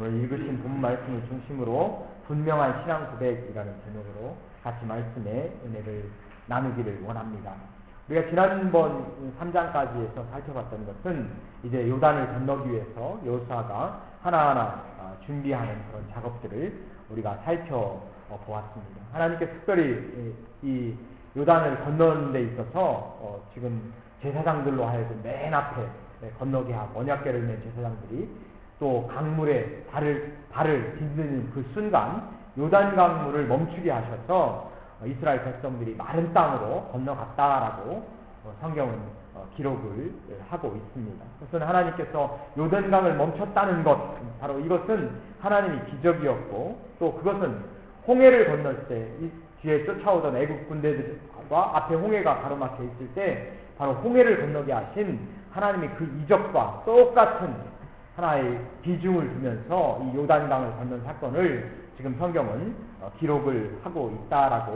오늘 읽으신 본문 말씀을 중심으로 분명한 신앙 고백이라는 제목으로 같이 말씀의 은혜를 나누기를 원합니다. 우리가 지난번 3장까지에서 살펴봤던 것은 이제 요단을 건너기 위해서 여호수아가 하나하나 준비하는 그런 작업들을 우리가 살펴보았습니다. 하나님께서 특별히 이 요단을 건너는 데 있어서 지금 제사장들로 하여금 맨 앞에 건너게 하고 언약궤를 맨 제사장들이 또 강물에 발을 딛는 그 순간 요단 강물을 멈추게 하셔서 이스라엘 백성들이 마른 땅으로 건너갔다라고 성경은 기록을 하고 있습니다. 그래서 하나님께서 요단강을 멈췄다는 것, 바로 이것은 하나님의 기적이었고 또 그것은 홍해를 건널 때 이 뒤에 쫓아오던 애국 군대들과 앞에 홍해가 가로막혀 있을 때 바로 홍해를 건너게 하신 하나님의 그 이적과 똑같은 하나의 비중을 두면서 이 요단강을 건넌 사건을 지금 성경은 기록을 하고 있다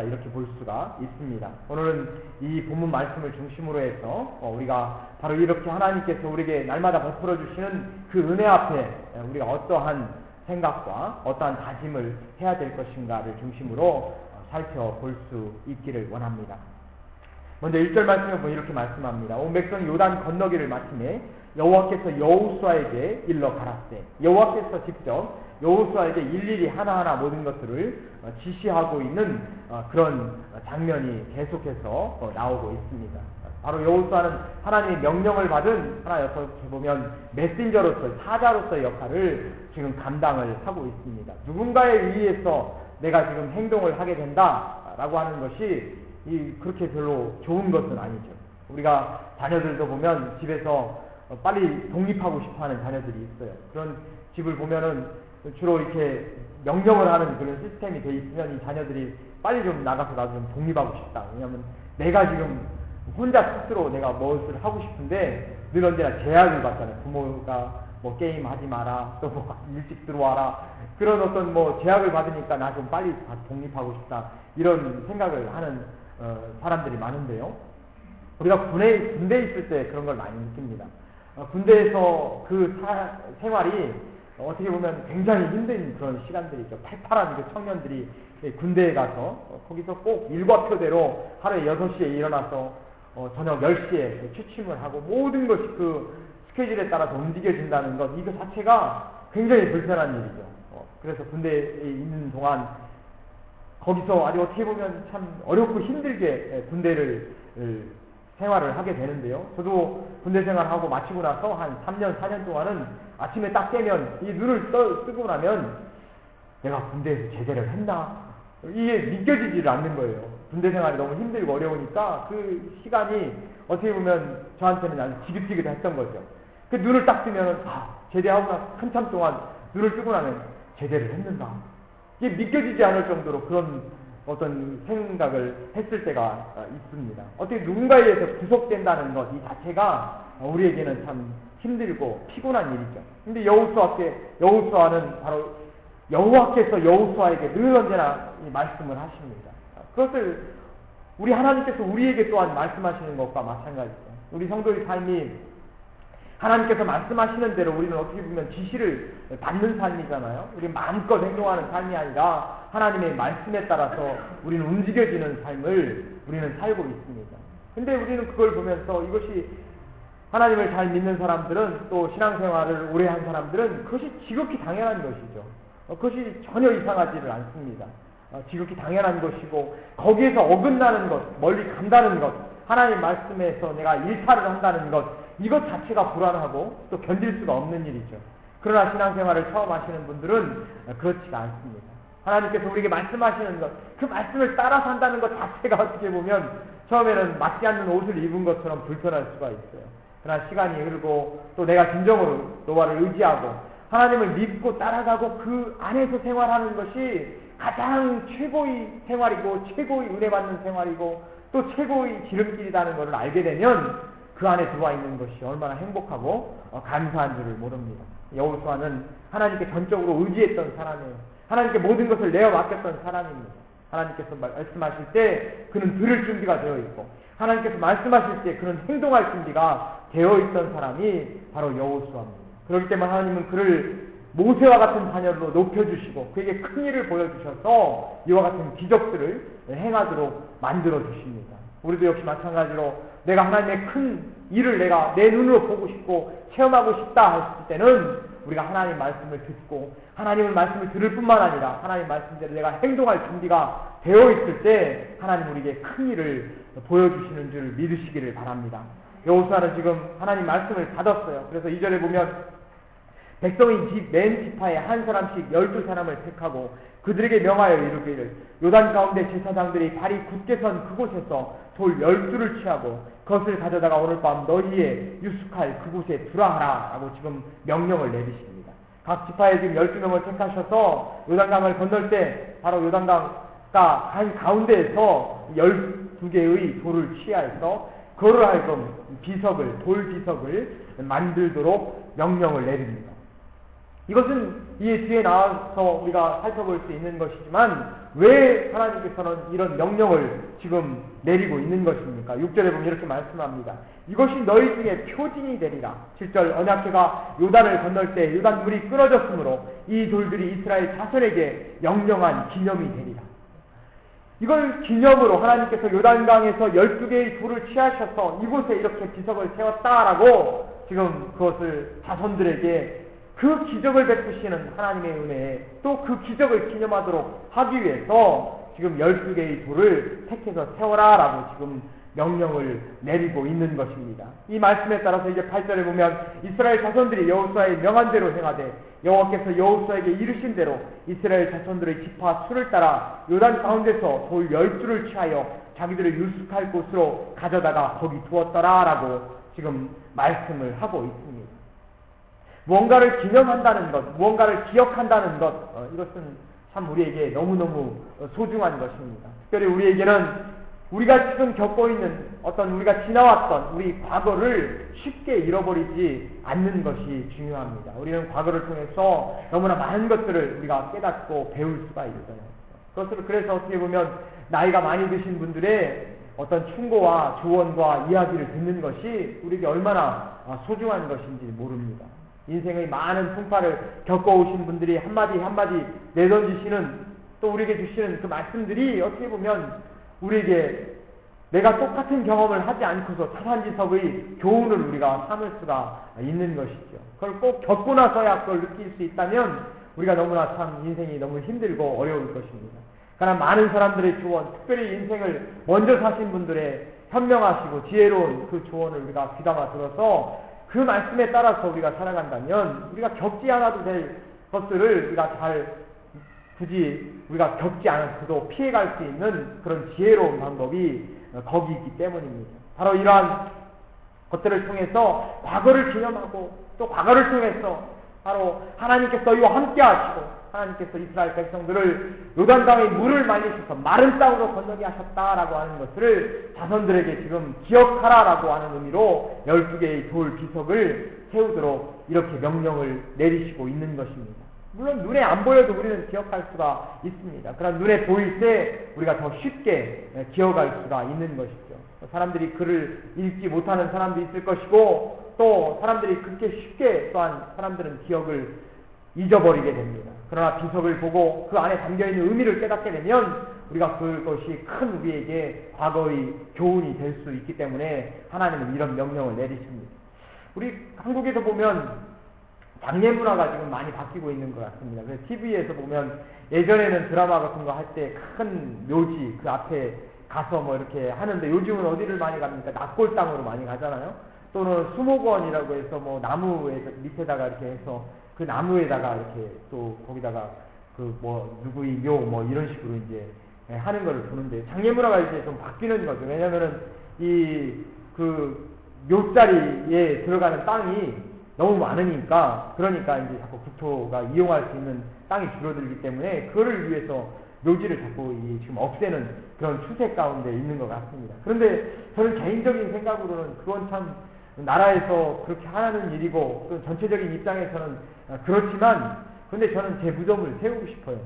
이렇게 볼 수가 있습니다. 오늘은 이 본문 말씀을 중심으로 해서 우리가 바로 이렇게 하나님께서 우리에게 날마다 베풀어 주시는 그 은혜 앞에 우리가 어떠한 생각과 어떠한 다짐을 해야 될 것인가를 중심으로 살펴볼 수 있기를 원합니다. 먼저 1절 말씀에 보면 이렇게 말씀합니다. 온 백성이 요단 건너기를 마침에 여호와께서 여호수아에게 일러 가라사대. 여호와께서 직접 여호수아에게 일일이 하나하나 모든 것들을 지시하고 있는 그런 장면이 계속해서 나오고 있습니다. 바로 여호수아는 하나님의 명령을 받은 하나 어떻게 보면 메신저로서의 사자로서의 역할을 지금 감당을 하고 있습니다. 누군가에 의해서 내가 지금 행동을 하게 된다라고 하는 것이 그렇게 별로 좋은 것은 아니죠. 우리가 자녀들도 보면 집에서 빨리 독립하고 싶어하는 자녀들이 있어요. 그런 집을 보면은 주로 이렇게 명령을 하는 그런 시스템이 돼 있으면 이 자녀들이 빨리 좀 나가서 나도 좀 독립하고 싶다. 왜냐하면 내가 지금 혼자 스스로 내가 무엇을 하고 싶은데 늘 언제나 제약을 받잖아요. 부모가 뭐 게임 하지 마라, 또 뭐 일찍 들어와라, 그런 어떤 뭐 제약을 받으니까 나 좀 빨리 독립하고 싶다, 이런 생각을 하는 사람들이 많은데요. 우리가 군대에 있을 때 그런 걸 많이 느낍니다. 군대에서 그 생활이 어떻게 보면 굉장히 힘든 그런 시간들이죠. 팔팔한 그 청년들이 군대에 가서 거기서 꼭 일과표대로 하루에 6시에 일어나서 저녁 10시에 취침을 하고 모든 것이 그 스케줄에 따라서 움직여진다는 것, 이거 자체가 굉장히 불편한 일이죠. 그래서 군대에 있는 동안 거기서 아주 어떻게 보면 참 어렵고 힘들게 군대를 생활을 하게 되는데요. 저도 군대 생활하고 마치고 나서 한 3년, 4년 동안은 아침에 딱 깨면 이 눈을 뜨고 나면 내가 군대에서 제대를 했나? 이게 믿겨지질 않는 거예요. 군대 생활이 너무 힘들고 어려우니까 그 시간이 어떻게 보면 저한테는 아주 지긋지긋했던 거죠. 그 눈을 딱 뜨면 제대하고 나서 한참 동안 눈을 뜨고 나면 제대를 했는가? 이게 믿겨지지 않을 정도로 그런 어떤 생각을 했을 때가 있습니다. 어떻게 누군가에 의해서 구속된다는 것, 이 자체가 우리에게는 참 힘들고 피곤한 일이죠. 근데 여호수아는 바로 여호와께서 여호수아에게 늘 언제나 이 말씀을 하십니다. 그것을 우리 하나님께서 우리에게 또한 말씀하시는 것과 마찬가지죠. 우리 성도의 삶이 하나님께서 말씀하시는 대로 우리는 어떻게 보면 지시를 받는 삶이잖아요. 우리 마음껏 행동하는 삶이 아니라 하나님의 말씀에 따라서 우리는 움직여지는 삶을 우리는 살고 있습니다. 근데 우리는 그걸 보면서 이것이 하나님을 잘 믿는 사람들은, 또 신앙생활을 오래 한 사람들은 그것이 지극히 당연한 것이죠. 그것이 전혀 이상하지를 않습니다. 지극히 당연한 것이고 거기에서 어긋나는 것, 멀리 간다는 것, 하나님 말씀에서 내가 일탈을 한다는 것, 이것 자체가 불안하고 또 견딜 수가 없는 일이죠. 그러나 신앙생활을 처음 하시는 분들은 그렇지가 않습니다. 하나님께서 우리에게 말씀하시는 것, 그 말씀을 따라 산다는 것 자체가 어떻게 보면 처음에는 맞지 않는 옷을 입은 것처럼 불편할 수가 있어요. 그러나 시간이 흐르고 또 내가 진정으로 노아를 의지하고 하나님을 믿고 따라가고 그 안에서 생활하는 것이 가장 최고의 생활이고 최고의 은혜 받는 생활이고 또 최고의 지름길이라는 것을 알게 되면 그 안에 들어와 있는 것이 얼마나 행복하고 감사한 줄을 모릅니다. 여호수아는 하나님께 전적으로 의지했던 사람이에요. 하나님께 모든 것을 내어 맡겼던 사람입니다. 하나님께서 말씀하실 때 그는 들을 준비가 되어 있고 하나님께서 말씀하실 때 그는 행동할 준비가 되어 있던 사람이 바로 여호수아입니다. 그렇기 때문에 하나님은 그를 모세와 같은 자녀로 높여주시고 그에게 큰 일을 보여주셔서 이와 같은 기적들을 행하도록 만들어 주십니다. 우리도 역시 마찬가지로 내가 하나님의 큰 일을 내가 내 눈으로 보고 싶고 체험하고 싶다 했을 때는 우리가 하나님 말씀을 듣고 하나님의 말씀을 들을 뿐만 아니라 하나님 말씀대로 내가 행동할 준비가 되어 있을 때 하나님 우리에게 큰 일을 보여주시는 줄 믿으시기를 바랍니다. 여호수아는 지금 하나님 말씀을 받았어요. 그래서 2절에 보면 백성이 맨 지파에 한 사람씩 12사람을 택하고 그들에게 명하여 이르기를 요단 가운데 제사장들이 발이 굳게 선 그곳에서 돌 12를 취하고 그것을 가져다가 오늘 밤 너희의 유숙할 그곳에 두라 하라 라고 지금 명령을 내리십니다. 각 지파에 지금 12명을 택하셔서 요단강을 건널 때 바로 요단강가 한 가운데에서 12개의 돌을 취하여서 그를 하여금 돌 비석을 만들도록 명령을 내립니다. 이것은 이 뒤에 나와서 우리가 살펴볼 수 있는 것이지만 왜 하나님께서는 이런 명령을 지금 내리고 있는 것입니까? 6절에 보면 이렇게 말씀합니다. 이것이 너희 중에 표징이 되리라. 7절 언약궤가 요단을 건널 때 요단물이 끊어졌으므로 이 돌들이 이스라엘 자손에게 영영한 기념이 되리라. 이걸 기념으로 하나님께서 요단강에서 12개의 돌을 취하셔서 이곳에 이렇게 비석을 세웠다라고 지금 그것을 자손들에게 그 기적을 베푸시는 하나님의 은혜에 또 그 기적을 기념하도록 하기 위해서 지금 12개의 돌을 택해서 세워라라고 지금 명령을 내리고 있는 것입니다. 이 말씀에 따라서 이제 8절에 보면 이스라엘 자손들이 여호수아의 명한 대로 행하되 여호와께서 여호수아에게 이르신 대로 이스라엘 자손들의 지파 수를 따라 요단 가운데서 돌 12를 취하여 자기들을 유숙할 곳으로 가져다가 거기 두었더라라고 지금 말씀을 하고 있습니다. 무언가를 기념한다는 것, 무언가를 기억한다는 것, 이것은 참 우리에게 너무너무 소중한 것입니다. 특별히 우리에게는 우리가 지금 겪고 있는 어떤 우리가 지나왔던 우리 과거를 쉽게 잃어버리지 않는 것이 중요합니다. 우리는 과거를 통해서 너무나 많은 것들을 우리가 깨닫고 배울 수가 있어요. 그것을 그래서 어떻게 보면 나이가 많이 드신 분들의 어떤 충고와 조언과 이야기를 듣는 것이 우리에게 얼마나 소중한 것인지 모릅니다. 인생의 많은 풍파를 겪어오신 분들이 한마디 한마디 내던지시는 또 우리에게 주시는 그 말씀들이 어떻게 보면 우리에게 내가 똑같은 경험을 하지 않고서 타산지석의 교훈을 우리가 삼을 수가 있는 것이죠. 그걸 꼭 겪고 나서야 그걸 느낄 수 있다면 우리가 너무나 참 인생이 너무 힘들고 어려울 것입니다. 그러나 많은 사람들의 조언, 특별히 인생을 먼저 사신 분들의 현명하시고 지혜로운 그 조언을 우리가 귀담아 들어서 그 말씀에 따라서 우리가 살아간다면 우리가 겪지 않아도 될 것들을 우리가 굳이 우리가 겪지 않아도 피해갈 수 있는 그런 지혜로운 방법이 거기 있기 때문입니다. 바로 이러한 것들을 통해서 과거를 기념하고 또 과거를 통해서 바로 하나님께서 너희와 함께 하시고 하나님께서 이스라엘 백성들을 요단강의 물을 말리셔서 마른 땅으로 건너게 하셨다라고 하는 것을 자손들에게 지금 기억하라라고 하는 의미로 12개의 돌 비석을 세우도록 이렇게 명령을 내리시고 있는 것입니다. 물론 눈에 안 보여도 우리는 기억할 수가 있습니다. 그러나 눈에 보일 때 우리가 더 쉽게 기억할 수가 있는 것이죠. 사람들이 글을 읽지 못하는 사람도 있을 것이고 또 사람들이 그렇게 쉽게 또한 사람들은 기억을 잊어버리게 됩니다. 그러나 비석을 보고 그 안에 담겨있는 의미를 깨닫게 되면 우리가 그것이 큰 우리에게 과거의 교훈이 될 수 있기 때문에 하나님은 이런 명령을 내리십니다. 우리 한국에서 보면 장례 문화가 지금 많이 바뀌고 있는 것 같습니다. 그래서 TV에서 보면 예전에는 드라마 같은 거 할 때 큰 묘지 그 앞에 가서 뭐 이렇게 하는데 요즘은 어디를 많이 갑니까? 납골 땅으로 많이 가잖아요. 또는 수목원이라고 해서 뭐 나무에서 밑에다가 이렇게 해서 그 나무에다가 이렇게 또 거기다가 그 뭐 누구의 묘 뭐 이런 식으로 이제 하는 거를 보는데 장례 문화가 이제 좀 바뀌는 거죠. 왜냐면은 이 그 묘자리에 들어가는 땅이 너무 많으니까 그러니까 이제 자꾸 국토가 이용할 수 있는 땅이 줄어들기 때문에 그거를 위해서 묘지를 자꾸 지금 없애는 그런 추세 가운데 있는 것 같습니다. 그런데 저는 개인적인 생각으로는 그건 참 나라에서 그렇게 하는 일이고 또 전체적인 입장에서는 그렇지만 근데 저는 제 무덤을 세우고 싶어요.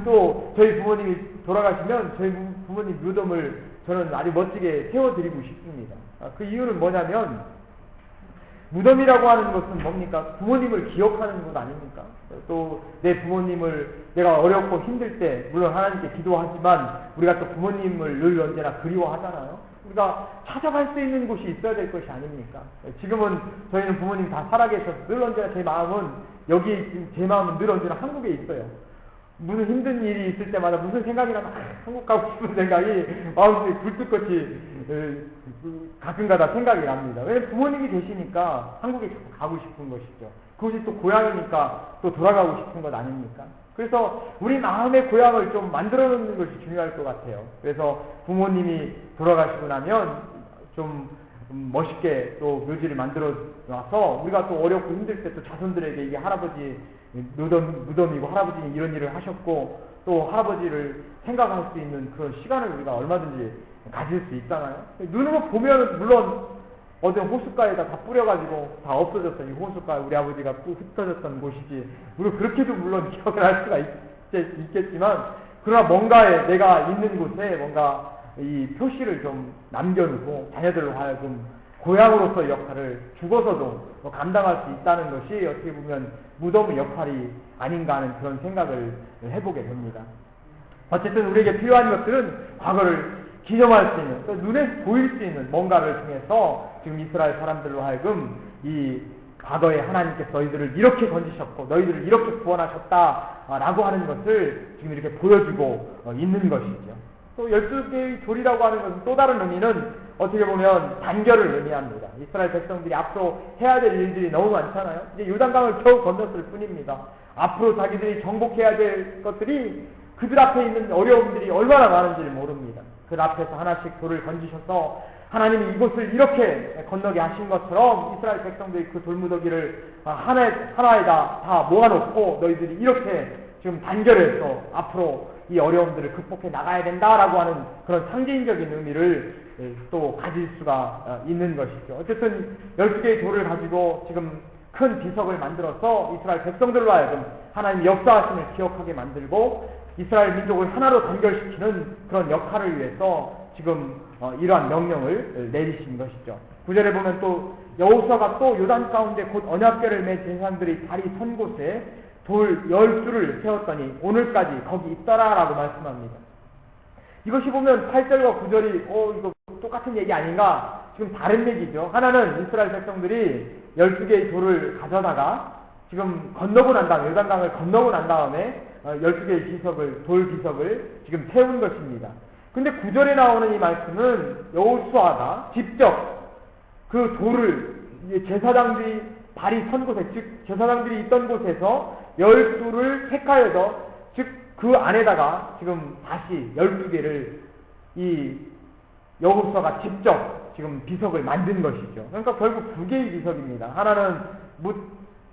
또 저희 부모님이 돌아가시면 저희 부모님 무덤을 저는 아주 멋지게 세워드리고 싶습니다. 그 이유는 뭐냐면 무덤이라고 하는 것은 뭡니까? 부모님을 기억하는 것 아닙니까? 또 내 부모님을 내가 어렵고 힘들 때 물론 하나님께 기도하지만 우리가 또 부모님을 늘 언제나 그리워하잖아요. 우리가 찾아갈 수 있는 곳이 있어야 될 것이 아닙니까? 지금은 저희는 부모님 다 살아계셔서 늘 언제나 제 마음은 제 마음은 늘 언제나 한국에 있어요. 무슨 힘든 일이 있을 때마다 무슨 생각이 나면 한국 가고 싶은 생각이 마음속에 굴뚝같이 가끔가다 생각이 납니다. 왜냐면 부모님이 계시니까 한국에 가고 싶은 것이죠. 그것이 또 고향이니까 또 돌아가고 싶은 것 아닙니까? 그래서 우리 마음의 고향을 좀 만들어 놓는 것이 중요할 것 같아요. 그래서 부모님이 돌아가시고 나면 좀 멋있게 또 묘지를 만들어 놔서 우리가 또 어렵고 힘들 때 또 자손들에게 이게 할아버지 무덤이고 할아버지는 이런 일을 하셨고 또 할아버지를 생각할 수 있는 그런 시간을 우리가 얼마든지 가질 수 있잖아요. 눈으로 보면 물론 어떤 호숫가에다 다 뿌려가지고 다 없어졌던 이 호숫가에 우리 아버지가 흩어졌던 곳이지 우리가 그렇게도 물론 기억을 할 수가 있겠지만 그러나 뭔가에 내가 있는 곳에 뭔가 이 표시를 좀 남겨두고 자녀들로 하여금 고향으로서의 역할을 죽어서도 감당할 수 있다는 것이 어떻게 보면 무덤의 역할이 아닌가 하는 그런 생각을 해보게 됩니다. 어쨌든 우리에게 필요한 것들은 과거를 기념할 수 있는, 그러니까 눈에 보일 수 있는 뭔가를 통해서 지금 이스라엘 사람들로 하여금 이 과거에 하나님께서 너희들을 이렇게 건지셨고 너희들을 이렇게 구원하셨다라고 하는 것을 지금 이렇게 보여주고 있는 것이죠. 또 12개의 돌이라고 하는 것은 또 다른 의미는 어떻게 보면 단결을 의미합니다. 이스라엘 백성들이 앞으로 해야 될 일들이 너무 많잖아요. 이제 요단강을 겨우 건넜을 뿐입니다. 앞으로 자기들이 정복해야 될 것들이 그들 앞에 있는 어려움들이 얼마나 많은지를 모릅니다. 그 앞에서 하나씩 돌을 건지셔서 하나님이 이곳을 이렇게 건너게 하신 것처럼 이스라엘 백성들이 그 돌무더기를 하나에다 다 모아놓고 너희들이 이렇게 지금 단결해서 앞으로 이 어려움들을 극복해 나가야 된다라고 하는 그런 상징적인 의미를 또 가질 수가 있는 것이죠. 어쨌든 12개의 돌을 가지고 지금 큰 비석을 만들어서 이스라엘 백성들로 하여금 하나님의 역사하심을 기억하게 만들고 이스라엘 민족을 하나로 단결시키는 그런 역할을 위해서 지금 이러한 명령을 내리신 것이죠. 9절에 보면 또 여호수아가 또 요단 가운데 곧 언약궤를 맨 제사장들이 다리 선 곳에 돌 10수를 세웠더니 오늘까지 거기 있더라라고 말씀합니다. 이것이 보면 8절과 9절이 이거 똑같은 얘기 아닌가? 지금 다른 얘기죠. 하나는 이스라엘 백성들이 12개의 돌을 가져다가 지금 건너고 난 다음에 요단강을 건너고 난 다음에 12개의 돌 비석을 지금 세운 것입니다. 근데 9절에 나오는 이 말씀은 여호수아가 직접 그 돌을 제사장들이 발이 선 곳에, 즉 제사장들이 있던 곳에서 12를 택하여서 즉 그 안에다가 지금 다시 12개를 이 여호수아가 직접 지금 비석을 만든 것이죠. 그러니까 결국 2개의 비석입니다. 하나는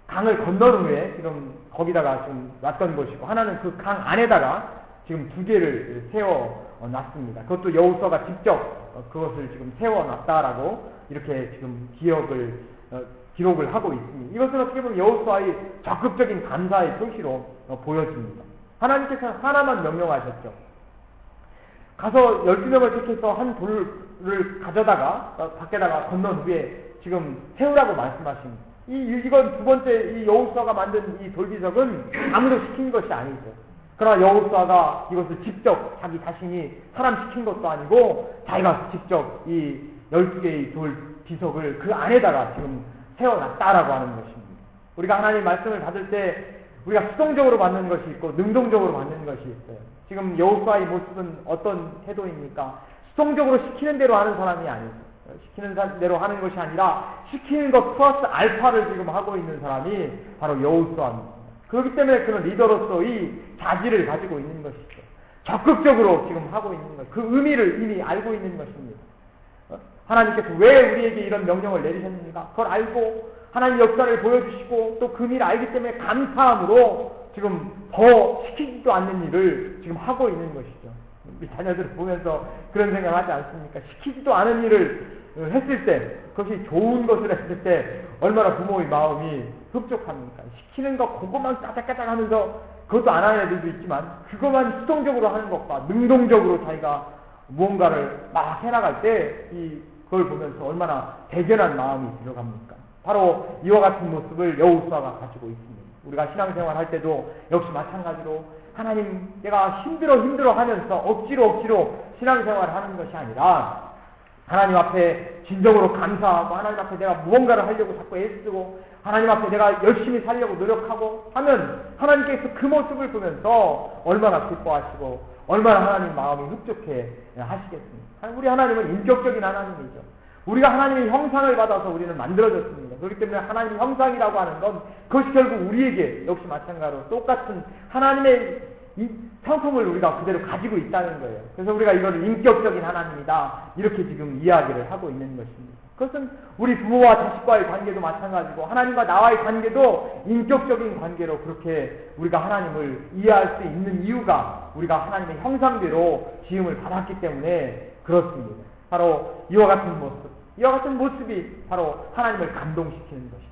강을 건너는 후에 지금 거기다가 좀 놨던 것이고 하나는 그 강 안에다가 지금 2개를 세워놨습니다. 그것도 여호수아가 직접 그것을 지금 세워놨다라고 이렇게 지금 기록을 하고 있습니다. 이것은 어떻게 보면 여호수아의 적극적인 감사의 표시로 보여집니다. 하나님께서는 하나만 명령하셨죠. 가서 12명을 택해서 한 돌을 가져다가 밖에다가 건넌 후에 지금 세우라고 말씀하십니다. 이건 두 번째 이 여호수아가 만든 이 돌비석은 아무도 시킨 것이 아니죠. 그러나 여호수아가 이것을 직접 자기 자신이 사람 시킨 것도 아니고 자기가 직접 이 12개의 돌비석을 그 안에다가 지금 세워놨다라고 하는 것입니다. 우리가 하나님 말씀을 받을 때 우리가 수동적으로 받는 것이 있고 능동적으로 받는 것이 있어요. 지금 여호수아의 모습은 어떤 태도입니까? 수동적으로 시키는 대로 하는 사람이 아니죠. 시키는 대로 하는 것이 아니라 시키는 것 플러스 알파를 지금 하고 있는 사람이 바로 여호수아입니다. 그렇기 때문에 그는 리더로서의 자질을 가지고 있는 것이죠. 적극적으로 지금 하고 있는 것, 그 의미를 이미 알고 있는 것입니다. 하나님께서 왜 우리에게 이런 명령을 내리셨습니까? 그걸 알고 하나님 역사를 보여주시고 또 그 일을 알기 때문에 감사함으로 지금 더 시키지도 않는 일을 지금 하고 있는 것이죠. 우리 자녀들을 보면서 그런 생각을 하지 않습니까? 시키지도 않은 일을 했을 때, 그것이 좋은 것을 했을 때 얼마나 부모의 마음이 흡족합니까? 시키는 것 그것만 까짝까짝 하면서 그것도 안 하는 애들도 있지만 그것만 수동적으로 하는 것과 능동적으로 자기가 무언가를 막 해나갈 때 그걸 보면서 얼마나 대견한 마음이 들어갑니까? 바로 이와 같은 모습을 여호수아가 가지고 있습니다. 우리가 신앙생활 할 때도 역시 마찬가지로 하나님, 내가 힘들어 하면서 억지로 신앙생활을 하는 것이 아니라 하나님 앞에 진정으로 감사하고 하나님 앞에 내가 무언가를 하려고 자꾸 애쓰고 하나님 앞에 내가 열심히 살려고 노력하고 하면 하나님께서 그 모습을 보면서 얼마나 기뻐하시고 얼마나 하나님 마음이 흡족해 하시겠습니까? 우리 하나님은 인격적인 하나님이죠. 우리가 하나님의 형상을 받아서 우리는 만들어졌습니다. 그렇기 때문에 하나님의 형상이라고 하는 건 그것이 결국 우리에게 역시 마찬가지로 똑같은 하나님의 이 성품을 우리가 그대로 가지고 있다는 거예요. 그래서 우리가 이걸 인격적인 하나님이다 이렇게 지금 이야기를 하고 있는 것입니다. 그것은 우리 부모와 자식과의 관계도 마찬가지고 하나님과 나와의 관계도 인격적인 관계로 그렇게 우리가 하나님을 이해할 수 있는 이유가 우리가 하나님의 형상대로 지음을 받았기 때문에 그렇습니다. 바로 이와 같은 모습이 바로 하나님을 감동시키는 것이죠.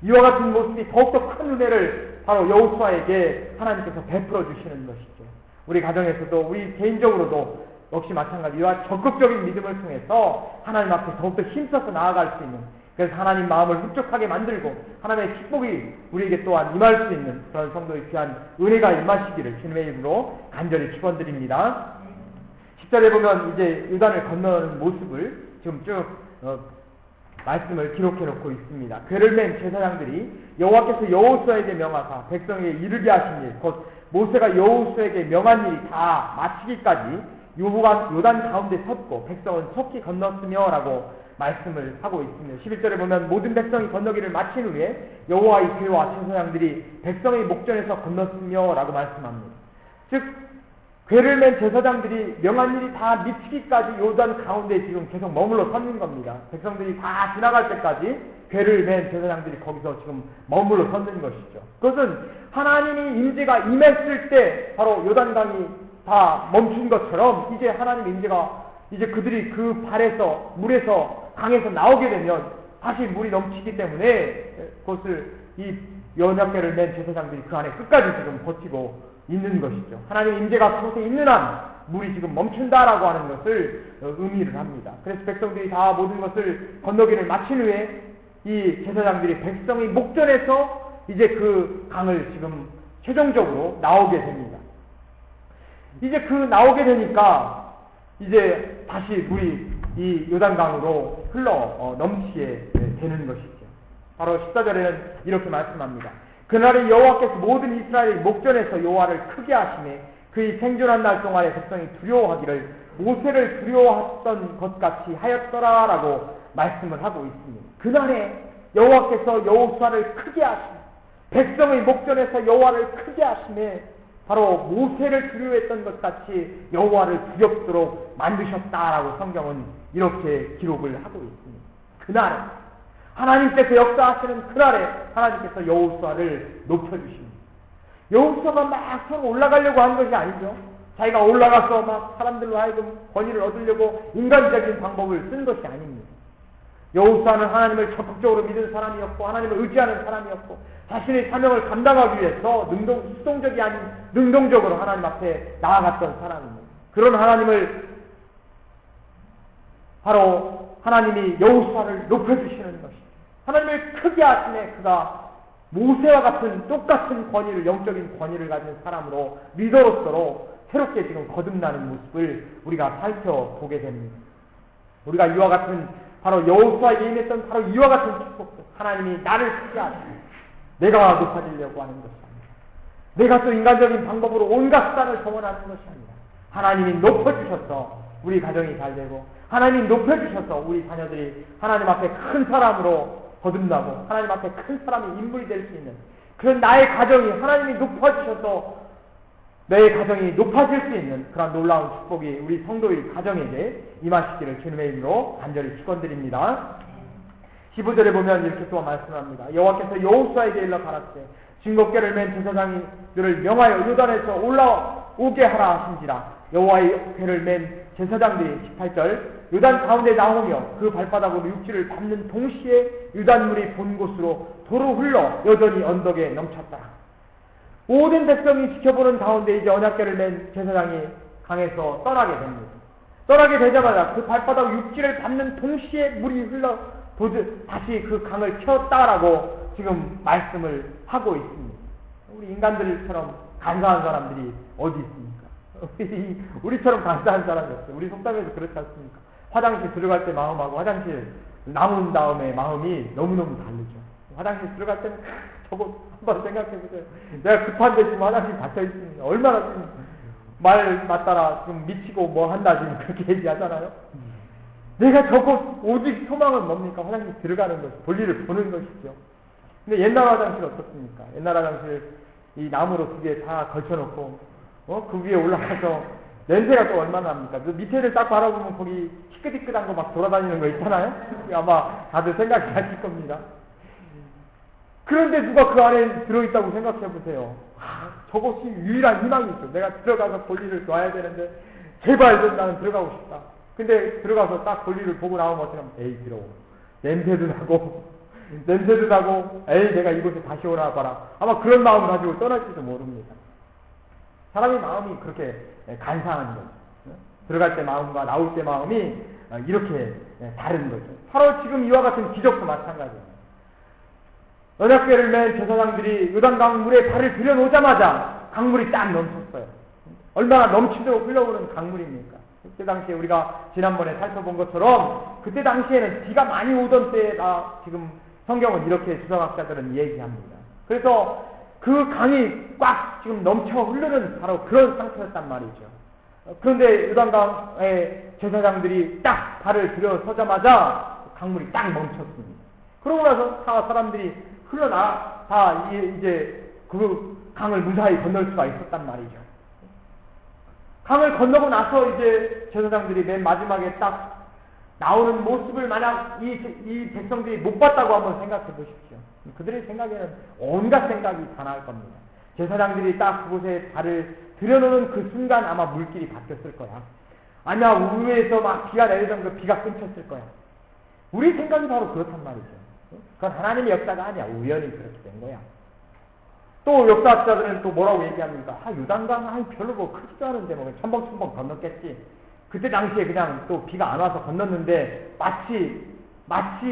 이와 같은 모습이 더욱더 큰 은혜를 바로 여호수아에게 하나님께서 베풀어 주시는 것이죠. 우리 가정에서도 우리 개인적으로도 역시 마찬가지와 적극적인 믿음을 통해서 하나님 앞에 더욱더 힘써서 나아갈 수 있는, 그래서 하나님 마음을 흡족하게 만들고 하나님의 축복이 우리에게 또한 임할 수 있는 그런 성도의 귀한 은혜가 임하시기를 주님의 이름으로 간절히 축원드립니다. 10절에 보면 이제 요단을 건너는 모습을 지금 쭉 말씀을 기록해 놓고 있습니다. 궤를 맨 제사장들이 여호와께서 여호수아에게 명하사 백성에게 이르게 하신 일, 곧 모세가 여호수아에게 명한 일이 다 마치기까지 요단 가운데 섰고 백성은 속히 건넜으며 라고 말씀을 하고 있습니다. 11절에 보면 모든 백성이 건너기를 마친 후에 여호와의 괴와 제사장들이 백성의 목전에서 건넜으며 라고 말씀합니다. 즉 궤를 맨 제사장들이 명한 일이 다 미치기까지 요단 가운데 지금 계속 머물러 섰는 겁니다. 백성들이 다 지나갈 때까지 궤를 맨 제사장들이 거기서 지금 머물러 섰는 것이죠. 그것은 하나님이 임재가 임했을 때 바로 요단강이 다 멈춘 것처럼 이제 하나님의 임재가 이제 그들이 그 발에서 물에서 강에서 나오게 되면 다시 물이 넘치기 때문에 그것을 이 언약궤를 맨 제사장들이 그 안에 끝까지 지금 버티고 있는 것이죠. 하나님의 임재가 그곳에 있는 한 물이 지금 멈춘다라고 하는 것을 의미를 합니다. 그래서 백성들이 다 모든 것을 건너기를 마친 후에 이 제사장들이 백성의 목전에서 이제 그 강을 지금 최종적으로 나오게 됩니다. 이제 그 나오게 되니까 이제 다시 물이 이 요단강으로 흘러 넘치게 되는 것이죠. 바로 14절에는 이렇게 말씀합니다. 그날에 여호와께서 모든 이스라엘의 목전에서 여호와를 크게 하시매 그의 생존한 날 동안에 백성이 두려워하기를 모세를 두려워했던 것 같이 하였더라라고 말씀을 하고 있습니다. 그날에 여호와께서 여호수아를 크게 하시매 백성의 목전에서 여호와를 크게 하시매 바로 모세를 두려워했던 것 같이 여호와를 두렵도록 만드셨다라고 성경은 이렇게 기록을 하고 있습니다. 그날에 하나님께서 역사하시는 그날에 하나님께서 여호수아를 높여주십니다. 여호수아가 막 서로 올라가려고 한 것이 아니죠. 자기가 올라가서 막 사람들로 하여금 권위를 얻으려고 인간적인 방법을 쓴 것이 아닙니다. 여호수아는 하나님을 적극적으로 믿은 사람이었고 하나님을 의지하는 사람이었고 자신의 사명을 감당하기 위해서 수동적이 아닌 능동적으로 하나님 앞에 나아갔던 사람입니다. 그런 하나님을 바로 하나님이 여호수아를 높여주시는 것이죠. 하나님을 크게 하심에 그가 모세와 같은 똑같은 권위를, 영적인 권위를 가진 사람으로 리더로서로 새롭게 지금 거듭나는 모습을 우리가 살펴보게 됩니다. 우리가 이와 같은 바로 여호수아에게 임했던 바로 이와 같은 축복들, 하나님이 나를 크게 하시고 내가 높아지려고 하는 것이 아니라 내가 또 인간적인 방법으로 온갖 수단을 동원하는 것이 아니라 하나님이 높여주셔서 우리 가정이 잘 되고 하나님이 높여주셔서 우리 자녀들이 하나님 앞에 큰 사람으로 거듭나고 하나님 앞에 큰 사람이 인물이 될 수 있는 그런 나의 가정이 하나님이 높아주셔서 내 가정이 높아질 수 있는 그런 놀라운 축복이 우리 성도의 가정에게 임하시기를 주님의 이름으로 간절히 축원드립니다. 15절에 보면 이렇게 또 말씀합니다. 여호와께서 여호수아에게 일러 가라사대 증거궤를 맨 제사장들을 명하여 요단에서 올라오게 하라 하신지라. 여호와의 궤를 맨 제사장들이 18절 요단 가운데 나오며 그 발바닥으로 육지를 밟는 동시에 요단물이 본 곳으로 도로 흘러 여전히 언덕에 넘쳤다. 모든 백성이 지켜보는 가운데 이제 언약궤를 맨 제사장이 강에서 떠나게 됩니다. 떠나게 되자마자 그 발바닥 육지를 밟는 동시에 물이 흘러 다시 그 강을 채웠다라고 지금 말씀을 하고 있습니다. 우리 인간들처럼 간사한 사람들이 어디 있습니까? 우리처럼 간사한 사람이 없어요. 우리 속담에서 그렇지 않습니까? 화장실 들어갈 때 마음하고 화장실 나온 다음에 마음이 너무너무 다르죠. 화장실 들어갈 때는 저거 한번 생각해보세요. 내가 급한데 지금 화장실 닫혀있습니다. 얼마나 지금 말 맞따라 좀 미치고 뭐 한다 지금 그렇게 얘기하잖아요. 내가 저거 오직 소망은 뭡니까? 화장실 들어가는 것, 볼일을 보는 것이죠. 근데 옛날 화장실 어떻습니까? 옛날 화장실 이 나무로 두 개 다 걸쳐놓고 그 위에 올라가서 냄새가 또 얼마나 납니까? 그 밑에를 딱 바라보면 거기 희끗희끗한 거 막 돌아다니는 거 있잖아요? 아마 다들 생각이 나실 겁니다. 그런데 누가 그 안에 들어있다고 생각해보세요. 저것이 유일한 희망이죠. 내가 들어가서 볼일을 놔야 되는데 제발 좀 나는 들어가고 싶다. 근데 들어가서 딱 볼일을 보고 나오면 어떻게 하면 에이 더러워. 냄새도 나고 에이 내가 이곳에 다시 오라 봐라. 아마 그런 마음 가지고 떠날지도 모릅니다. 사람의 마음이 그렇게 간사한 거죠. 들어갈 때 마음과 나올 때 마음이 이렇게 다른 거죠. 바로 지금 이와 같은 기적도 마찬가지입니다. 언약궤를 맨 제사장들이 요단강 물에 발을 들여놓자마자 강물이 딱 넘쳤어요. 얼마나 넘치도록 흘러오는 강물입니까? 그때 당시에 우리가 지난번에 살펴본 것처럼 그때 당시에는 비가 많이 오던 때다 지금 성경은 이렇게 주석학자들은 얘기합니다. 그래서 그 강이 꽉 지금 넘쳐 흐르는 바로 그런 상태였단 말이죠. 그런데 요단강에 제사장들이 딱 발을 들여서자마자 강물이 딱 멈췄습니다. 그러고 나서 다 사람들이 다 이제 그 강을 무사히 건널 수가 있었단 말이죠. 강을 건너고 나서 이제 제사장들이 맨 마지막에 딱 나오는 모습을 만약 이 백성들이 못 봤다고 한번 생각해 보십시오. 그들의 생각에는 온갖 생각이 다 나올 겁니다. 제사장들이 딱 그곳에 발을 들여놓는 그 순간 아마 물길이 바뀌었을 거야. 아니면 위에서 막 비가 내리던 그 비가 끊겼을 거야. 우리 생각이 바로 그렇단 말이죠. 그건 하나님의 역사가 아니야. 우연히 그렇게 된 거야. 또 역사학자들은 또 뭐라고 얘기합니까? 요단강 별로 뭐 크지도 않은데 뭐 첨벙첨벙 건넜겠지. 그때 당시에 그냥 또 비가 안 와서 건넜는데 마치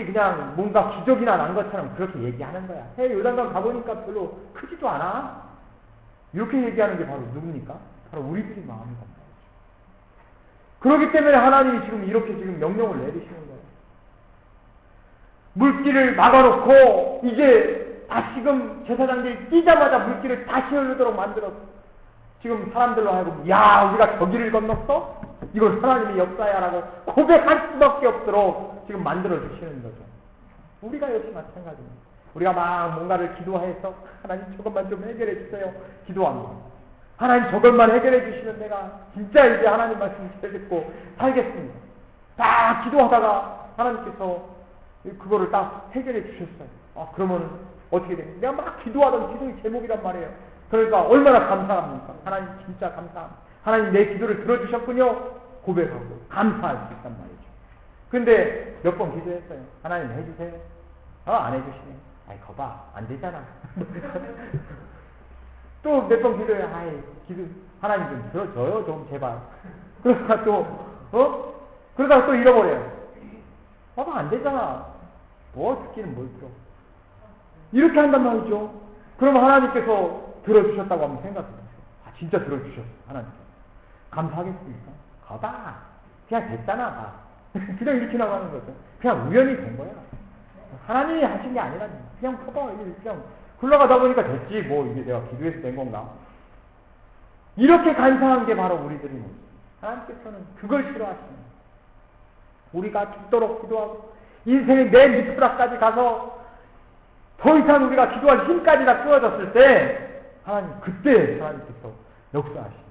그냥 뭔가 기적이나 난 것처럼 그렇게 얘기하는 거야. 요단강 가보니까 별로 크지도 않아. 이렇게 얘기하는 게 바로 누굽니까? 바로 우리들이 마음인 겁니다. 그렇기 때문에 하나님이 지금 이렇게 지금 명령을 내리시는 거예요. 물길을 막아놓고 이제 다시금 제사장들이 뛰자마자 물길을 다시 흐르도록 만들었어. 지금 사람들로 하여금 야 우리가 저기를 건넜어? 이건 하나님의 역사야 라고 고백할 수밖에 없도록 지금 만들어 주시는 거죠. 우리가 역시 마찬가지입니다. 우리가 막 뭔가를 기도해서 하나님 저것만 좀 해결해 주세요. 기도합니다. 하나님 저것만 해결해 주시면 내가 진짜 이제 하나님 말씀 잘 듣고 살겠습니다. 다 기도하다가 하나님께서 그거를 딱 해결해 주셨어요. 그러면 어떻게 됩니까? 내가 막 기도하던 기도의 제목이란 말이에요. 그러니까 얼마나 감사합니까? 하나님 진짜 감사합니다. 하나님 내 기도를 들어주셨군요. 고백하고 감사할 수 있단 말이죠. 근데 몇 번 기도했어요. 하나님 해주세요. 안 해주시네. 거봐 안 되잖아. 또 몇 번 기도해. 하나님 좀 들어줘요 좀 제발. 그러다가 그러다가 또 잃어버려요. 봐봐 안 되잖아. 뭐 듣기는 뭘 들어. 이렇게 한단 말이죠. 그럼 하나님께서 들어주셨다고 한번 생각해보세요. 진짜 들어주셨어 하나님께서. 감사하겠습니까? 거봐 그냥 됐잖아. 그냥 이렇게 나가는 거죠. 그냥 우연히 된 거야. 하나님이 하신 게 아니라 그냥 봐봐 그냥 흘러가다 보니까 됐지 뭐 이게 내가 기도해서 된 건가. 이렇게 간사한 게 바로 우리들이 모습. 하나님께서는 그걸 싫어하십니다. 우리가 죽도록 기도하고 인생의 맨 밑바닥까지 가서 더 이상 우리가 기도할 힘까지 다 쓰어졌을 때 그때 하나님께서 역사하십니다.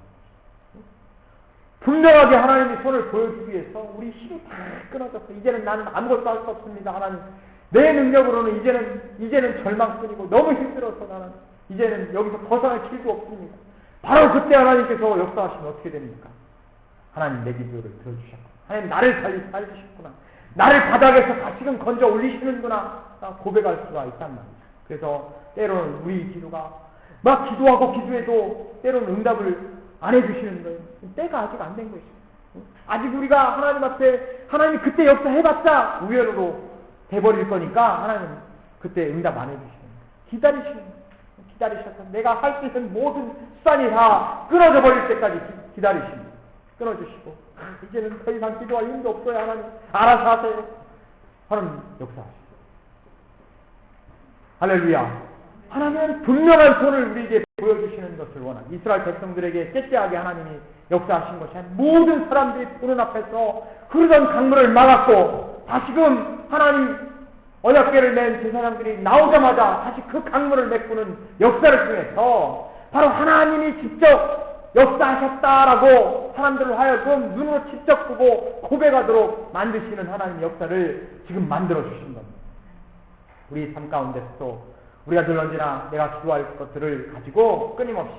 분명하게 하나님이 손을 보여주기 위해서 우리 힘이 다 끊어졌어. 이제는 나는 아무것도 할 수 없습니다. 하나님 내 능력으로는 이제는 절망뿐이고 너무 힘들어서 나는 이제는 여기서 벗어날 길도 없습니다. 바로 그때 하나님께서 역사하시면 어떻게 됩니까? 하나님 내 기도를 들어주셨구나. 하나님 나를 살리셨구나. 나를 바닥에서 다시금 건져 올리시는구나. 고백할 수가 있단 말이죠. 그래서 때로는 우리 기도가 막 기도하고 기도해도 때로는 응답을 안 해주시는 거예요. 때가 아직 안 된 것이죠. 아직 우리가 하나님 앞에 하나님이 그때 역사해봤자 우연으로 돼버릴 거니까 하나님 그때 응답 안 해주시는 기다리셔서 내가 할 수 있는 모든 수단이 다 끊어져 버릴 때까지 기다리십니다. 끊어주시고 이제는 더 이상 기도할 힘도 없어요. 하나님 알아서 하세요. 하나님 역사하시고 할렐루야. 하나님은 분명한 손을 우리에게 보여주시는 것을 원합니다. 이스라엘 백성들에게 깨끗하게 하나님이 역사하신 것이 아니라 모든 사람들이 보는 앞에서 흐르던 강물을 막았고 다시금 하나님 언약궤를 맨 제사장들이 나오자마자 다시 그 강물을 메꾸는 역사를 통해서 바로 하나님이 직접 역사하셨다라고 사람들로 하여금 눈으로 직접 보고 고백하도록 만드시는 하나님 역사를 지금 만들어 주신 겁니다. 우리 삶 가운데서도 우리가 늘 언제나 내가 기도할 것들을 가지고 끊임없이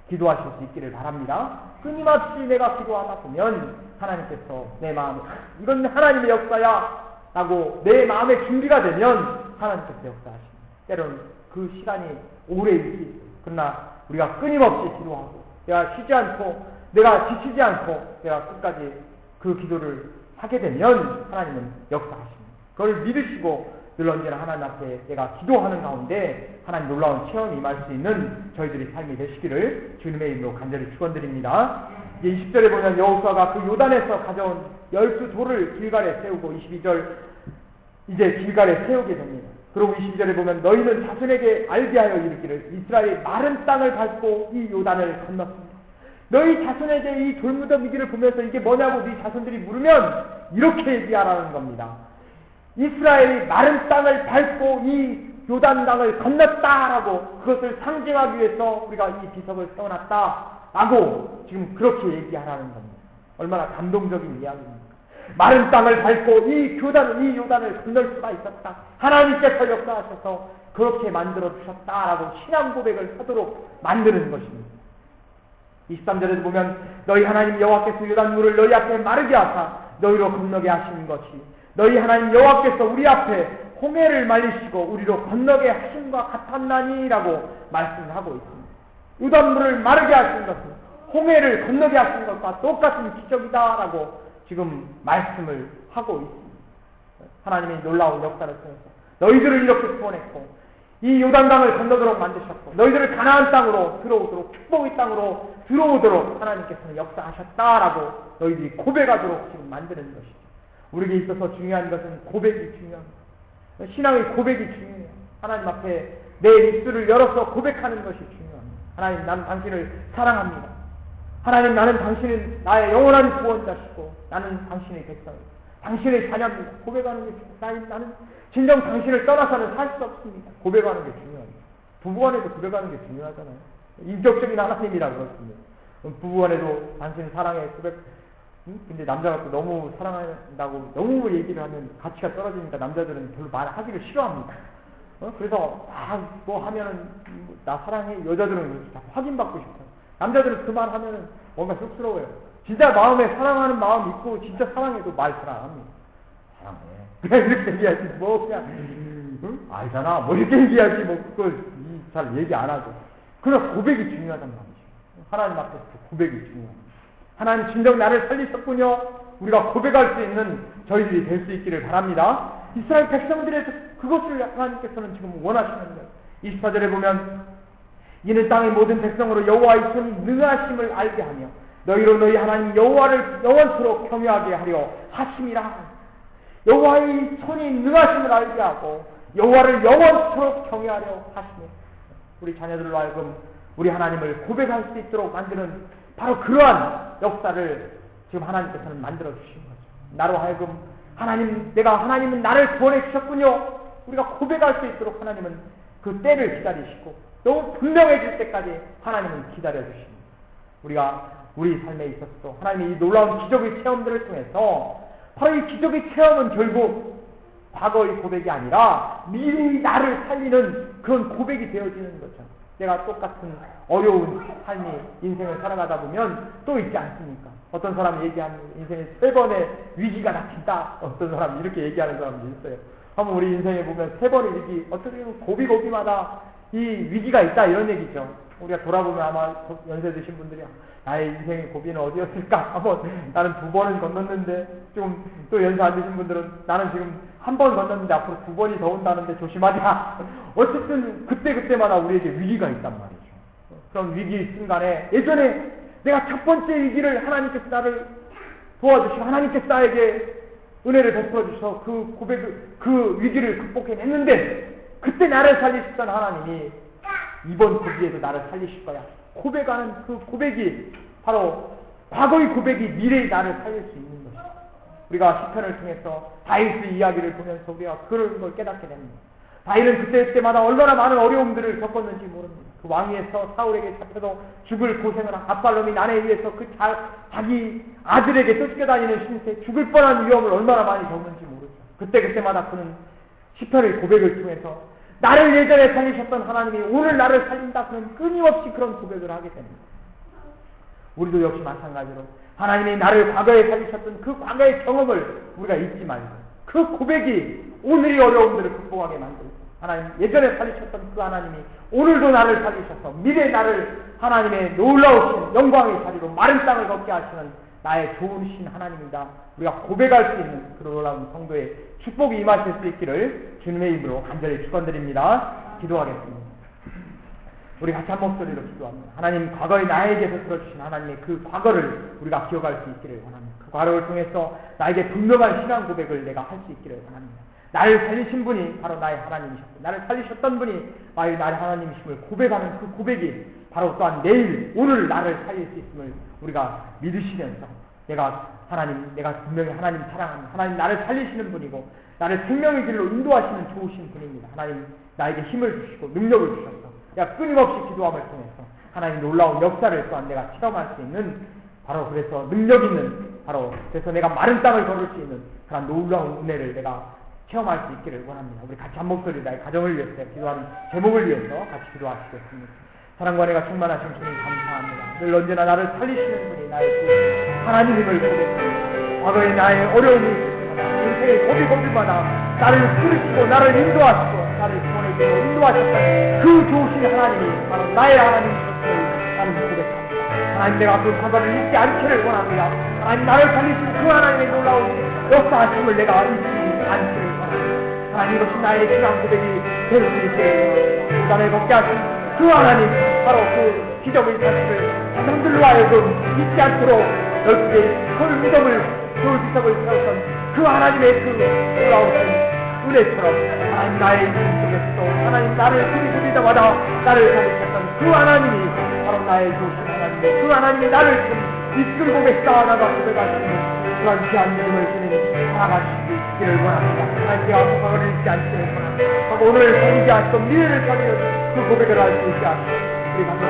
기도하실 수 있기를 바랍니다. 끊임없이 내가 기도하다 보면 하나님께서 내 마음에 이건 하나님의 역사야 라고 내 마음의 준비가 되면 하나님께서 역사하십니다. 때로는 그 시간이 오래 있지. 그러나 우리가 끊임없이 기도하고 내가 쉬지 않고 내가 지치지 않고 내가 끝까지 그 기도를 하게 되면 하나님은 역사하십니다. 그걸 믿으시고 늘 언제나 하나님 앞에 내가 기도하는 가운데 하나님 놀라운 체험이 임할 수 있는 저희들의 삶이 되시기를 주님의 이름으로 간절히 축원드립니다. 이제 20절에 보면 여호수아가 그 요단에서 가져온 12돌을 길갈에 세우고 22절 이제 길갈에 세우게 됩니다. 그리고 22절에 보면 너희는 자손에게 알게 하여 이르기를 이스라엘이 마른 땅을 밟고 이 요단을 건넜습니다. 너희 자손에게 이 돌무더미기를 보면서 이게 뭐냐고 네 자손들이 물으면 이렇게 얘기하라는 겁니다. 이스라엘이 마른 땅을 밟고 이 요단강을 건넜다라고 그것을 상징하기 위해서 우리가 이 비석을 세워놨다라고 지금 그렇게 얘기하라는 겁니다. 얼마나 감동적인 이야기입니까? 마른 땅을 밟고 이 요단을 건널 수가 있었다. 하나님께서 역사하셔서 그렇게 만들어 주셨다라고 신앙 고백을 하도록 만드는 것입니다. 23절에도 보면 너희 하나님 여호와께서 요단물을 너희 앞에 마르게 하사 너희로 건너게 하신 것이 너희 하나님 여호와께서 우리 앞에 홍해를 말리시고 우리로 건너게 하심과 같았나니라고 말씀을 하고 있습니다. 요단물을 마르게 하신 것은 홍해를 건너게 하신 것과 똑같은 기적이다라고 지금 말씀을 하고 있습니다. 하나님의 놀라운 역사를 통해서 너희들을 이렇게 구원했고 이 요단강을 건너도록 만드셨고 너희들을 가나안 땅으로 들어오도록 축복의 땅으로 들어오도록 하나님께서는 역사하셨다라고 너희들이 고백하도록 지금 만드는 것이죠. 우리에게 있어서 중요한 것은 고백이 중요합니다. 신앙의 고백이 중요해요. 하나님 앞에 내 입술을 열어서 고백하는 것이 중요합니다. 하나님 나는 당신을 사랑합니다. 하나님 나는 당신은 나의 영원한 구원자시고 나는 당신의 백성입니다. 당신의 자녀입니다. 고백하는 게 중요합니다. 나는 진정 당신을 떠나서는 살 수 없습니다. 고백하는 게 중요합니다. 부부간에도 고백하는 게 중요하잖아요. 인격적인 하나님이라 그렇습니다. 부부간에도 당신을 사랑해 고백. 근데 남자가 또 너무 사랑한다고 너무 얘기를 하면 가치가 떨어지니까 남자들은 별로 말하기를 싫어합니다. 그래서 뭐 하면은 나 사랑해. 여자들은 다 확인받고 싶어요. 남자들은 그 말 하면은 뭔가 쑥스러워요. 진짜 마음에 사랑하는 마음 있고 진짜 사랑해도 말 잘 안 합니다. 사랑해. 그냥 이렇게 얘기하지 뭐 그냥 알잖아. 뭐 이렇게 얘기하지 뭐 그걸 잘 얘기 안 하죠. 그러나 고백이 중요하단 말이죠. 하나님 앞에서 고백이 중요합니다. 하나님 진정 나를 살리셨군요. 우리가 고백할 수 있는 저희들이 될 수 있기를 바랍니다. 이스라엘 백성들에서 그것을 하나님께서는 지금 원하시는 거예요. 24절에 보면 이는 땅의 모든 백성으로 여호와의 손이 능하심을 알게 하며 너희로 너희 하나님 여호와를 영원토록 경외하게 하려 하심이라. 여호와의 손이 능하심을 알게 하고 여호와를 영원토록 경외하려 하심이라. 우리 자녀들로 하여금 우리 하나님을 고백할 수 있도록 만드는 바로 그러한 역사를 지금 하나님께서는 만들어 주신 거죠. 나로 하여금 하나님은 나를 구원해 주셨군요. 우리가 고백할 수 있도록 하나님은 그 때를 기다리시고 너무 분명해질 때까지 하나님은 기다려 주십니다. 우리가 우리 삶에 있어서도 하나님의 이 놀라운 기적의 체험들을 통해서 바로 이 기적의 체험은 결국 과거의 고백이 아니라 미래의 나를 살리는 그런 고백이 되어지는 거죠. 내가 똑같은 어려운 삶이 인생을 살아가다 보면 또 있지 않습니까? 어떤 사람이 얘기하는 인생에 3번의 위기가 닥친다. 어떤 사람이 이렇게 얘기하는 사람도 있어요. 한번 우리 인생에 보면 3번의 위기, 어떻게 보면 고비고비마다 이 위기가 있다 이런 얘기죠. 우리가 돌아보면 아마 연세 드신 분들이 나의 인생의 고비는 어디였을까? 한번 나는 2번은 건넜는데 좀 또 연세 안 드신 분들은 나는 지금 한 번 건넜는데 앞으로 2번이 더 온다는데 조심하자. 어쨌든 그때마다 우리에게 위기가 있단 말이죠. 그런 위기 순간에 예전에 내가 첫 번째 위기를 하나님께서 나를 도와주시고 하나님께서 나에게 은혜를 베풀어 주셔서 그 위기를 극복해냈는데 그때 나를 살리셨던 하나님이 이번 고비에도 나를 살리실 거야. 고백하는 그 고백이 바로 과거의 고백이 미래의 나를 살릴 수 있는 것이다. 우리가 시편을 통해서 다윗의 이야기를 보면서 우리가 그런 걸 깨닫게 됩니다. 다윗은 그때마다 얼마나 많은 어려움들을 겪었는지 모릅니다. 그 왕위에서 사울에게 잡혀서 죽을 고생을 한 압살롬이 난에 의해서 자기 아들에게 쫓겨다니는 신세 죽을 뻔한 위험을 얼마나 많이 겪는지 모르죠. 그때마다 그는 시편의 고백을 통해서 나를 예전에 살리셨던 하나님이 오늘 나를 살린다 그런 끊임없이 그런 고백을 하게 됩니다. 우리도 역시 마찬가지로 하나님이 나를 과거에 살리셨던 그 과거의 경험을 우리가 잊지 말고 그 고백이 오늘의 어려움들을 극복하게 만들고 하나님 예전에 살리셨던 그 하나님이 오늘도 나를 살리셔서 미래의 나를 하나님의 놀라우신 영광의 자리로 마른 땅을 걷게 하시는 나의 좋으신 하나님이다. 우리가 고백할 수 있는 그런 놀라운 성도의 축복이 임하실 수 있기를 주님의 이름으로 간절히 축원드립니다. 기도하겠습니다. 우리 같이 한 목소리로 기도합니다. 하나님 과거의 나에게서 들어주신 하나님의 그 과거를 우리가 기억할 수 있기를 원합니다. 그 과거를 통해서 나에게 분명한 신앙 고백을 내가 할 수 있기를 원합니다. 나를 살리신 분이 바로 나의 하나님이셨고 나를 살리셨던 분이 나의 하나님이심을 고백하는 그 고백이 바로 또한 내일 오늘 나를 살릴 수 있음을 우리가 믿으시면서 내가 분명히 하나님 사랑합니다. 하나님 나를 살리시는 분이고 나를 생명의 길로 인도하시는 좋으신 분입니다. 하나님 나에게 힘을 주시고 능력을 주셔서 내가 끊임없이 기도함을 통해서 하나님 놀라운 역사를 또한 내가 체험할 수 있는 바로 그래서 능력 있는 바로 그래서 내가 마른 땅을 걸을 수 있는 그런 놀라운 은혜를 내가 체험할 수 있기를 원합니다. 우리 같이 한 목소리 나의 가정을 위해서 기도하는 제목을 위해서 같이 기도하시겠습니다. 사랑과 내가 충만하신 주님 감사합니다. 늘 언제나 나를 살리시는 분이 나의 주 하나님임을 고백합니다. 과거의 나의 어려움이 있었지만 인생의 고비고비마다 나를 부르시고 나를 인도하시고 나를 구원의 길로 인도하셨던 그 좋으신 하나님이 바로 나의 하나님이셨음을 나는 고백합니다. 하나님 내가 그 과거를 잊지 않기를 원합니다. 하나님 나를 살리신 그 하나님의 놀라운 역사하심을 내가 잊지 않기를 원합니다. 하나님 이것이 나의 신앙 고백이 될 수 있기를 원합니다. 나를 걷게 하신 그 하나님 바로 그 기적의 사실을 사람들로 하여금 잊지 않도록 넓게 그 믿음을 그 기적을 세웠던 그 하나님의 그 놀라우신 은혜처럼 하나님 나의 인생 속에서도 하나님 나를 부리부리자마자 나를 살리셨던 그 하나님이 바로 나의 좋으신 하나님의 그 하나님이 나를 이끌고 계시다 나가 고백하시는 그런 귀한 믿음을 주님 살아가시기 있기를 원합니다. 하나님 제가 과거를 잊지 않기를 원합니다. 오늘 살리게 하시고 미래를 살리는 그 고백을 할 수 있게 하시고 우리 가족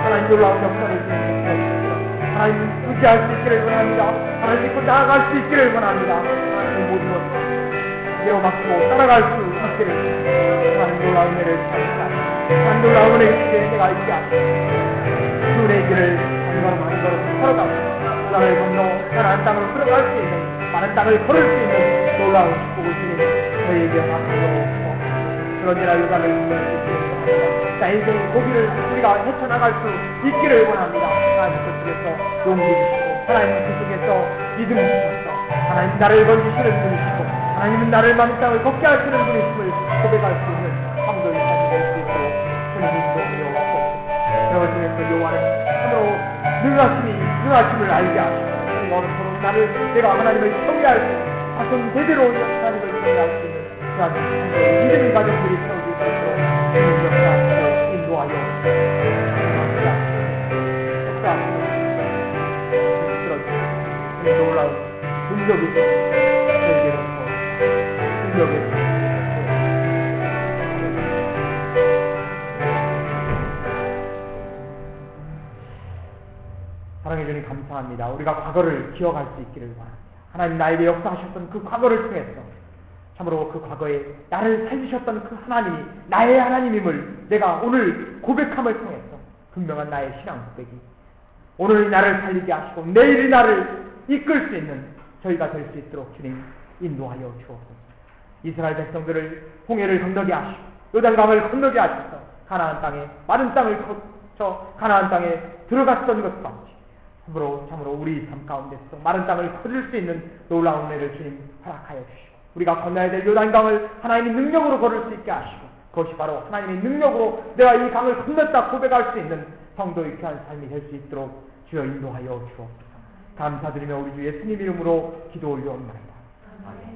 하나님 놀라운 역사를 주시옵소서. 하나님 의지할 수 있기를 원합니다. 하나님 믿고 나아갈 수 있기를 원합니다. 하나님 모든 것 내어받고 따라갈 수 있기를 하나님 놀라운 은혜를 주시옵소서. 하나님 놀라운 은혜 주시게 내가 있게 하시고 그 은혜의 길을 한 걸음 한 걸음 걸어가고 그 땅을 건너 가나안 땅으로 들어갈 수 있는 많은 땅을 걸을 수 있는 놀라운 축복을 주님 저희에게 하시옵소서. 그런 데나 요단을 건널 수 있기를 원합니다. 자, 인생의 고비를 우리가 헤쳐나갈 수 있기를 원합니다. 하나님 그 속에서 용기 주시고 하나님 그 속에서 믿음 주셔서 하나님 나를 건지시는 분이시고 하나님은 나를 마른 땅을 걷게 하시는 분이심을 고백할 수 있는 성도의 삶이 될 수 있도록 주님이 인도하여 주옵소서. 여러 중에서 여호와는 참으로 능하심을 알게 하시고 우리가 어느 서로 내가 하나님을 경외할 수 있는 자손 대대로 하나님을 경외할 수 있는 그런 믿음의 가정들이 세워질 수 있도록 주님 역사하시고 인도하여 역사하시고 놀라운 능력이 저희에게로서 능력이 사랑해 주님 감사합니다. 우리가 과거를 기억할 수 있기를 바랍니다. 하나님 나에게 역사하셨던 그 과거를 통해서 참으로 그 과거에 나를 살리셨던 그 하나님이 나의 하나님임을 내가 오늘 고백함을 통해서 분명한 나의 신앙 고백이 오늘 나를 살리게 하시고 내일 나를 이끌 수 있는 저희가 될 수 있도록 주님 인도하여 주옵소서. 이스라엘 백성들을 홍해를 건너게 하시고 요단강을 건너게 하셔서 가나안 땅에 마른 땅을 거쳐 가나안 땅에 들어갔던 것 같이 참으로 우리 삶 가운데서 마른 땅을 거둘 수 있는 놀라운 은혜를 주님 허락하여 주시고 우리가 건너야 될 요단강을 하나님의 능력으로 걸을 수 있게 하시고 그것이 바로 하나님의 능력으로 내가 이 강을 건넜다 고백할 수 있는 성도의 귀한 삶이 될 수 있도록 주여 인도하여 주옵소서. 감사드리며 우리 주 예수님 이름으로 기도 올려옵나이다. 아멘.